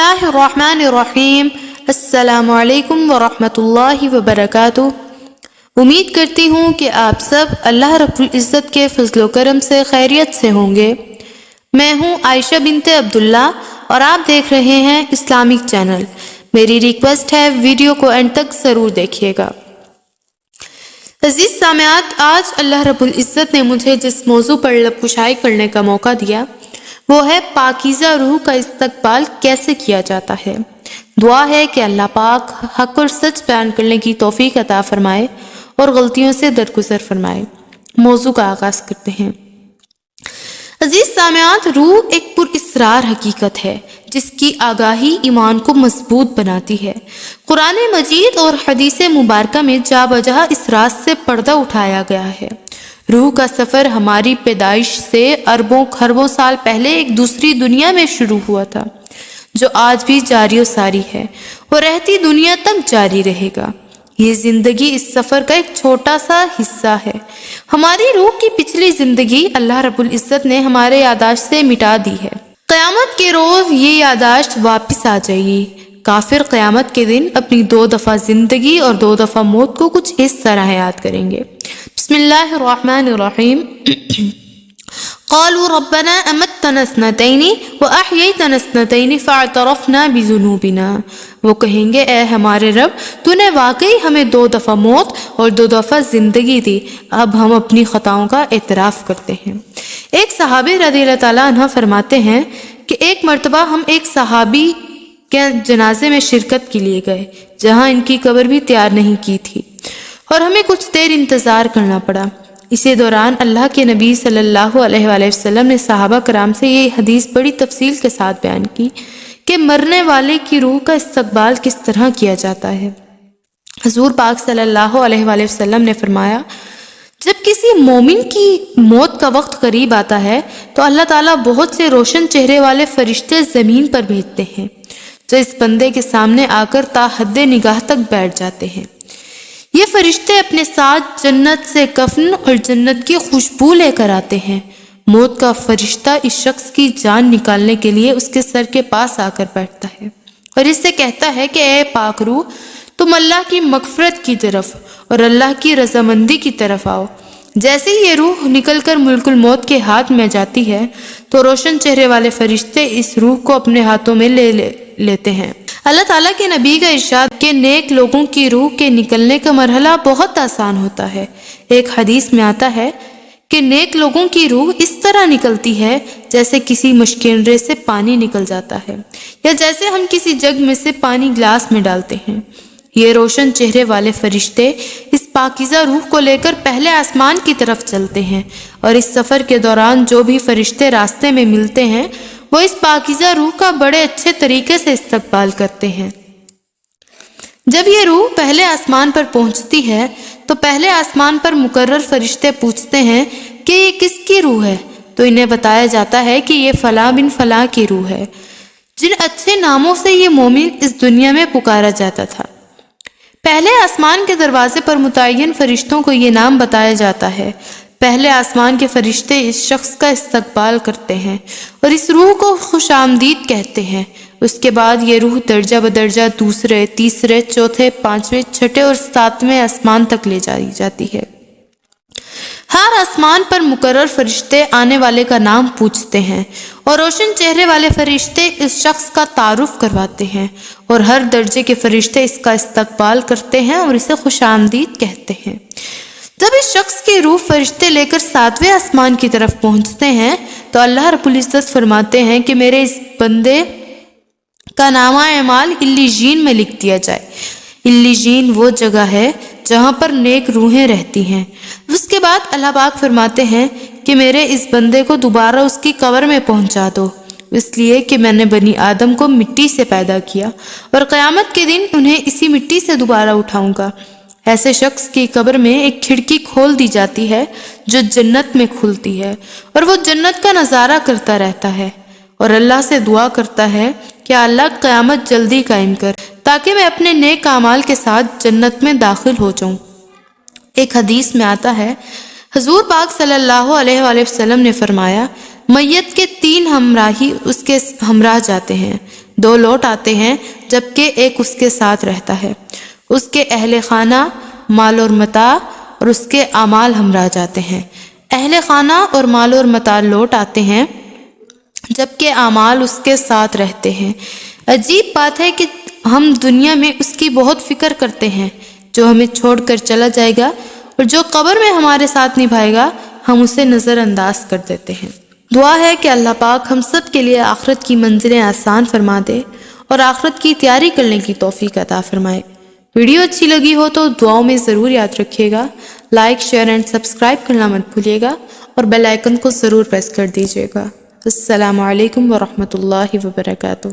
اللہ الرحمن الرحیم۔ السلام علیکم ورحمۃ اللہ وبرکاتہ۔ امید کرتی ہوں کہ آپ سب اللہ رب العزت کے فضل و کرم سے خیریت سے ہوں گے۔ میں ہوں عائشہ بنت عبداللہ اور آپ دیکھ رہے ہیں اسلامک چینل۔ میری ریکویسٹ ہے ویڈیو کو اینڈ تک ضرور دیکھیے گا۔ عزیز سامعات، آج اللہ رب العزت نے مجھے جس موضوع پر لب کشائی کرنے کا موقع دیا وہ ہے پاکیزہ روح کا استقبال کیسے کیا جاتا ہے۔ دعا ہے کہ اللہ پاک حق اور سچ بیان کرنے کی توفیق عطا فرمائے اور غلطیوں سے درگزر فرمائے۔ موضوع کا آغاز کرتے ہیں۔ عزیز سامعات، روح ایک پراسرار حقیقت ہے جس کی آگاہی ایمان کو مضبوط بناتی ہے۔ قرآن مجید اور حدیث مبارکہ میں جا بجا اس راز سے پردہ اٹھایا گیا ہے۔ روح کا سفر ہماری پیدائش سے اربوں خربوں سال پہلے ایک دوسری دنیا میں شروع ہوا تھا، جو آج بھی جاری و ساری ہے اور رہتی دنیا تک جاری رہے گا۔ یہ زندگی اس سفر کا ایک چھوٹا سا حصہ ہے۔ ہماری روح کی پچھلی زندگی اللہ رب العزت نے ہمارے یادداشت سے مٹا دی ہے۔ قیامت کے روز یہ یادداشت واپس آ جائے گی۔ کافر قیامت کے دن اپنی 2 دفعہ زندگی اور 2 دفعہ موت کو کچھ اس طرح یاد کریں گے۔ بسم اللہ الرحمن الرحیم۔ قالوا ربنا امتنا اثنتین واحییتنا اثنتین فاعترفنا بذنوبنا۔ وہ کہیں گے اے ہمارے رب، تو نے واقعی ہمیں 2 دفعہ موت اور 2 دفعہ زندگی دی، اب ہم اپنی خطاؤں کا اعتراف کرتے ہیں۔ ایک صحابی رضی اللہ تعالیٰ عنہ فرماتے ہیں کہ ایک مرتبہ ہم ایک صحابی کے جنازے میں شرکت کے لیے گئے جہاں ان کی قبر بھی تیار نہیں کی تھی، اور ہمیں کچھ دیر انتظار کرنا پڑا۔ اسی دوران اللہ کے نبی صلی اللہ علیہ وآلہ وسلم نے صحابہ کرام سے یہ حدیث بڑی تفصیل کے ساتھ بیان کی کہ مرنے والے کی روح کا استقبال کس طرح کیا جاتا ہے۔ حضور پاک صلی اللہ علیہ وآلہ وسلم نے فرمایا، جب کسی مومن کی موت کا وقت قریب آتا ہے تو اللہ تعالیٰ بہت سے روشن چہرے والے فرشتے زمین پر بھیجتے ہیں جو اس بندے کے سامنے آ کر تا حد نگاہ تک بیٹھ جاتے ہیں۔ یہ فرشتے اپنے ساتھ جنت سے کفن اور جنت کی خوشبو لے کر آتے ہیں۔ موت کا فرشتہ اس شخص کی جان نکالنے کے لیے اس کے سر کے پاس آ کر بیٹھتا ہے اور اس سے کہتا ہے کہ اے پاک روح، تم اللہ کی مغفرت کی طرف اور اللہ کی رضامندی کی طرف آؤ۔ جیسے ہی یہ روح نکل کر ملک الموت کے ہاتھ میں جاتی ہے تو روشن چہرے والے فرشتے اس روح کو اپنے ہاتھوں میں لیتے ہیں۔ اللہ تعالیٰ کے نبی کا ارشاد کہ نیک لوگوں کی روح کے نکلنے کا مرحلہ بہت آسان ہوتا ہے۔ ایک حدیث میں آتا ہے کہ نیک لوگوں کی روح اس طرح نکلتی ہے جیسے کسی مشکینرے سے پانی نکل جاتا ہے، یا جیسے ہم کسی جگ میں سے پانی گلاس میں ڈالتے ہیں۔ یہ روشن چہرے والے فرشتے اس پاکیزہ روح کو لے کر پہلے آسمان کی طرف چلتے ہیں، اور اس سفر کے دوران جو بھی فرشتے راستے میں ملتے ہیں وہ اس پاکیزہ روح کا بڑے اچھے طریقے سے استقبال کرتے ہیں۔ جب یہ روح پہلے آسمان پر پہنچتی ہے تو پہلے آسمان پر مقرر فرشتے پوچھتے ہیں کہ یہ کس کی روح ہے، تو انہیں بتایا جاتا ہے کہ یہ فلاں بن فلاں کی روح ہے، جن اچھے ناموں سے یہ مومن اس دنیا میں پکارا جاتا تھا۔ پہلے آسمان کے دروازے پر متعین فرشتوں کو یہ نام بتایا جاتا ہے۔ پہلے آسمان کے فرشتے اس شخص کا استقبال کرتے ہیں اور اس روح کو خوش آمدید کہتے ہیں۔ اس کے بعد یہ روح درجہ بدرجہ دوسرے، تیسرے، چوتھے، 5ویں، 6ٹھے اور 7ویں آسمان تک لے جائی جاتی ہے۔ ہر آسمان پر مقرر فرشتے آنے والے کا نام پوچھتے ہیں اور روشن چہرے والے فرشتے اس شخص کا تعارف کرواتے ہیں، اور ہر درجے کے فرشتے اس کا استقبال کرتے ہیں اور اسے خوش آمدید کہتے ہیں۔ جب اس شخص کی روح فرشتے لے کر 7ویں آسمان کی طرف پہنچتے ہیں تو اللہ رب العزت فرماتے ہیں کہ میرے اس بندے کا نامہ اعمال علیین میں لکھ دیا جائے۔ علیین وہ جگہ ہے جہاں پر نیک روحیں رہتی ہیں۔ اس کے بعد اللہ پاک فرماتے ہیں کہ میرے اس بندے کو دوبارہ اس کی قبر میں پہنچا دو، اس لیے کہ میں نے بنی آدم کو مٹی سے پیدا کیا اور قیامت کے دن انہیں اسی مٹی سے دوبارہ اٹھاؤں گا۔ ایسے شخص کی قبر میں ایک کھڑکی کھول دی جاتی ہے جو جنت میں کھلتی ہے، اور وہ جنت کا نظارہ کرتا رہتا ہے اور اللہ سے دعا کرتا ہے کہ اللہ قیامت جلدی قائم کر تاکہ میں اپنے نیک اعمال کے ساتھ جنت میں داخل ہو جاؤں۔ ایک حدیث میں آتا ہے، حضور پاک صلی اللہ علیہ وآلہ وسلم نے فرمایا، میت کے 3 ہمراہی اس کے ہمراہ جاتے ہیں، دو لوٹ آتے ہیں جبکہ ایک اس کے ساتھ رہتا ہے، اس کے اہل خانہ، مال اور متاع اور اس کے اعمال ہمراہ جاتے ہیں۔ اہل خانہ اور مال اور متاع لوٹ آتے ہیں جبکہ اعمال اس کے ساتھ رہتے ہیں۔ عجیب بات ہے کہ ہم دنیا میں اس کی بہت فکر کرتے ہیں جو ہمیں چھوڑ کر چلا جائے گا، اور جو قبر میں ہمارے ساتھ نبھائے گا ہم اسے نظر انداز کر دیتے ہیں۔ دعا ہے کہ اللہ پاک ہم سب کے لیے آخرت کی منزلیں آسان فرما دے اور آخرت کی تیاری کرنے کی توفیق عطا فرمائے۔ ویڈیو اچھی لگی ہو تو دعاؤں میں ضرور یاد رکھیے گا۔ لائک، شیئر اینڈ سبسکرائب کرنا مت بھولیے گا اور بیل آئیکن کو ضرور پریس کر دیجیے گا۔ السلام علیکم ورحمۃ اللہ وبرکاتہ۔